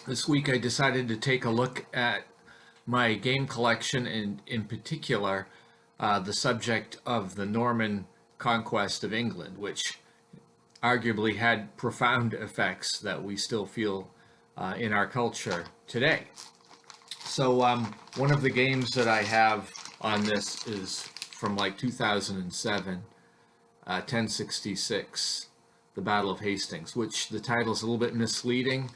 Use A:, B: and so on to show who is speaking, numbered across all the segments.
A: This week I decided to take a look at my game collection and in particular the subject of the Norman Conquest of England, which arguably had profound effects that we still feel in our culture today. So one of the games that I have on this is from like 2007, 1066, the Battle of Hastings, which the title is a little bit misleading.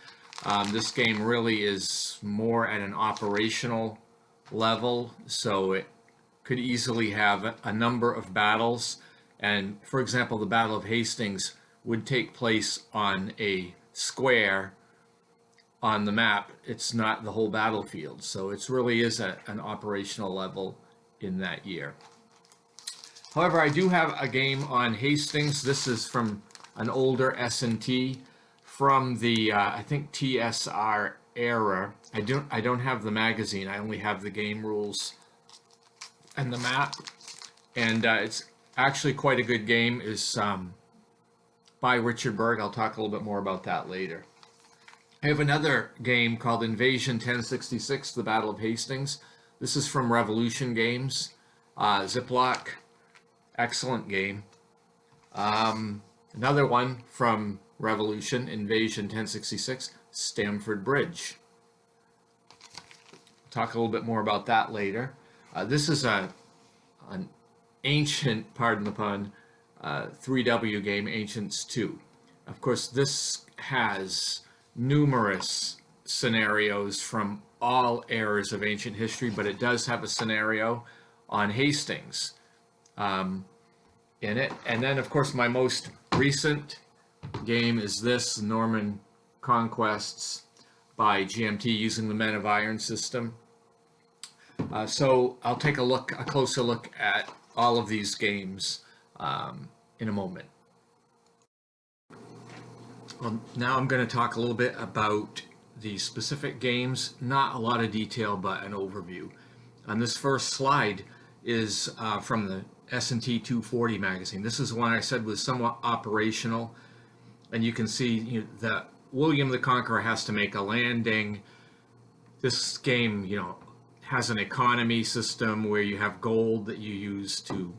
A: This game really is more at an operational level, so it could easily have a number of battles. And for example, the Battle of Hastings would take place on a square on the map. It's not the whole battlefield, so it really is at an operational level in that year. However, I do have a game on Hastings. This is from an older S&T from the I think TSR era. I don't have the magazine. I only have the game rules and the map, and it's actually quite a good game. Is by Richard Berg. I'll talk a little bit more about that later. I have another game called Invasion 1066, the Battle of Hastings. This is from Revolution Games. Ziploc, excellent game. Another one from Revolution, Invasion 1066, Stamford Bridge. Talk a little bit more about that later. This is an ancient, pardon the pun, 3W game, Ancients 2. Of course, this has numerous scenarios from all eras of ancient history, but it does have a scenario on Hastings in it. And then, of course, my most recent game is this, Norman Conquests by GMT using the Men of Iron system. So I'll take a closer look at all of these games in a moment. Well, now I'm going to talk a little bit about the specific games, not a lot of detail, but an overview. On this first slide is from the S&T 240 magazine. This is one I said was somewhat operational, and you can see that William the Conqueror has to make a landing. This game, has an economy system where you have gold that you use to,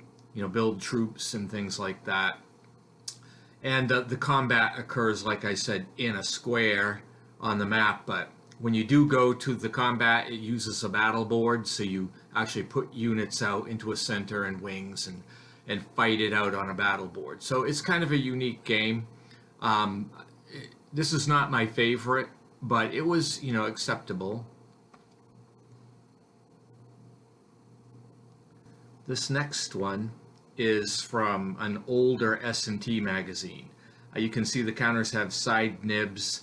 A: build troops and things like that. And the combat occurs, like I said, in a square on the map, but when you do go to the combat, it uses a battle board, so you actually put units out into a center and wings and fight it out on a battle board. So it's kind of a unique game. This is not my favorite, but it was, acceptable. This next one is from an older S&T magazine. You can see the counters have side nibs.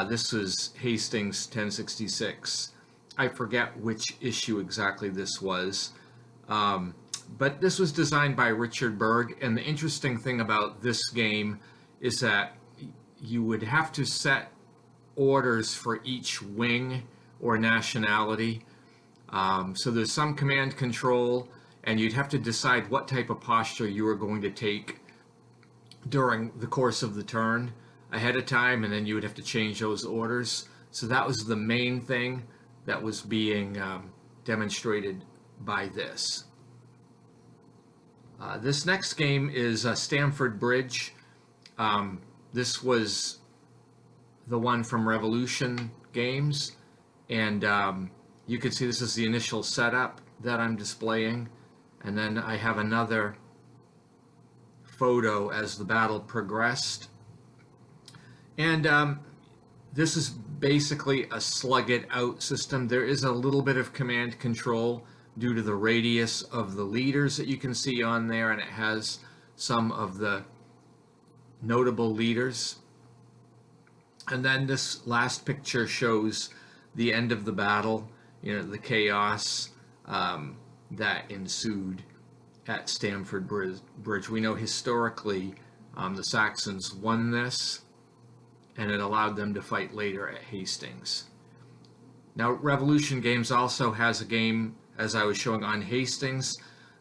A: This was Hastings 1066. I forget which issue exactly this was, but this was designed by Richard Berg, and the interesting thing about this game is that you would have to set orders for each wing or nationality. So there's some command control, and you'd have to decide what type of posture you were going to take during the course of the turn ahead of time, and then you would have to change those orders. So that was the main thing that was being demonstrated by this. This next game is Stamford Bridge. This was the one from Revolution Games, and you can see this is the initial setup that I'm displaying, and then I have another photo as the battle progressed. And this is basically a slug it out system. There is a little bit of command control due to the radius of the leaders that you can see on there, and it has some of the notable leaders. And then this last picture shows the end of the battle, the chaos that ensued at Stamford Bridge. We know historically the Saxons won this, and it allowed them to fight later at Hastings. Now, Revolution Games also has a game, as I was showing, on Hastings.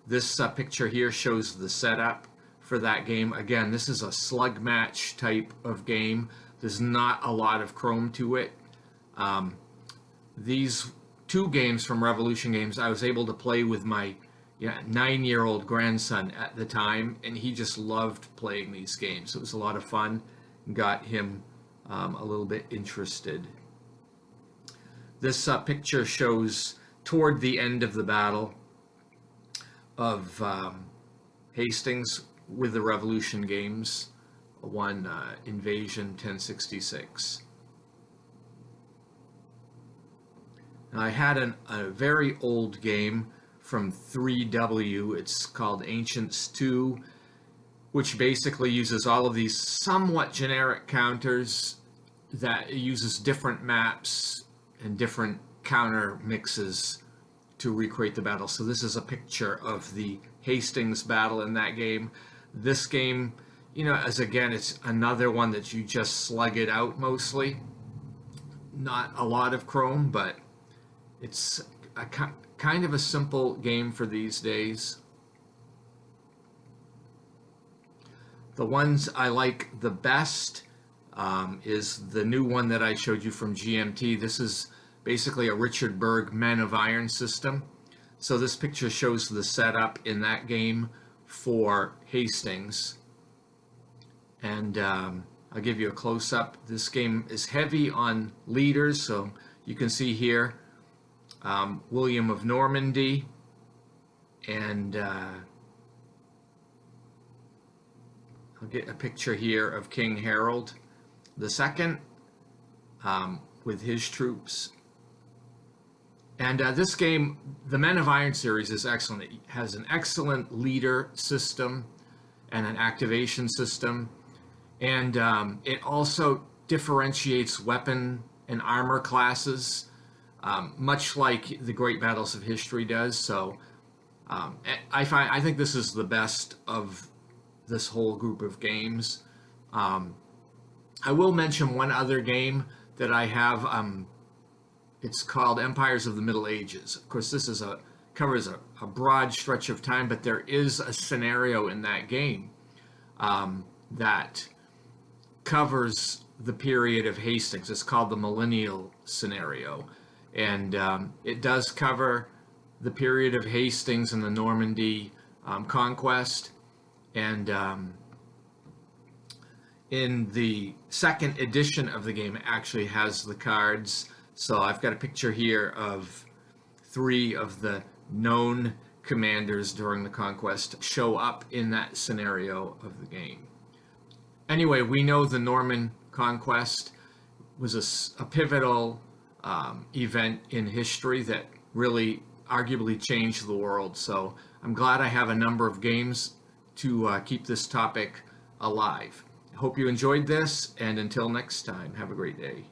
A: This picture here shows the setup for that game. Again, this is a slug match type of game. There's not a lot of chrome to it. These two games from Revolution Games I was able to play with my 9-year-old grandson at the time, and he just loved playing these games. It was a lot of fun and got him a little bit interested. This picture shows toward the end of the battle of Hastings with the Revolution Games, one Invasion 1066. Now, I had a very old game from 3W. It's called Ancients 2, which basically uses all of these somewhat generic counters that uses different maps and different counter mixes to recreate the battle. So this is a picture of the Hastings battle in that game. This game, as again, it's another one that you just slug it out mostly. Not a lot of chrome, but it's a kind of a simple game for these days. The ones I like the best is the new one that I showed you from GMT. This is basically a Richard Berg Men of Iron system. So this picture shows the setup in that game for Hastings. And I'll give you a close-up. This game is heavy on leaders, so you can see here William of Normandy, and I'll get a picture here of King Harold II with his troops. And this game, the Men of Iron series, is excellent. It has an excellent leader system and an activation system, and it also differentiates weapon and armor classes, much like the Great Battles of History does. So I think this is the best of this whole group of games. I will mention one other game that I have. It's called Empires of the Middle Ages. Of course, this is covers a broad stretch of time, but there is a scenario in that game that covers the period of Hastings. It's called the Millennial Scenario. And it does cover the period of Hastings and the Normandy Conquest. And in the second edition of the game, it actually has the cards. So I've got a picture here of 3 of the known commanders during the Conquest show up in that scenario of the game. Anyway, we know the Norman Conquest was a pivotal event in history that really arguably changed the world. So I'm glad I have a number of games to keep this topic alive. I hope you enjoyed this, and until next time, have a great day.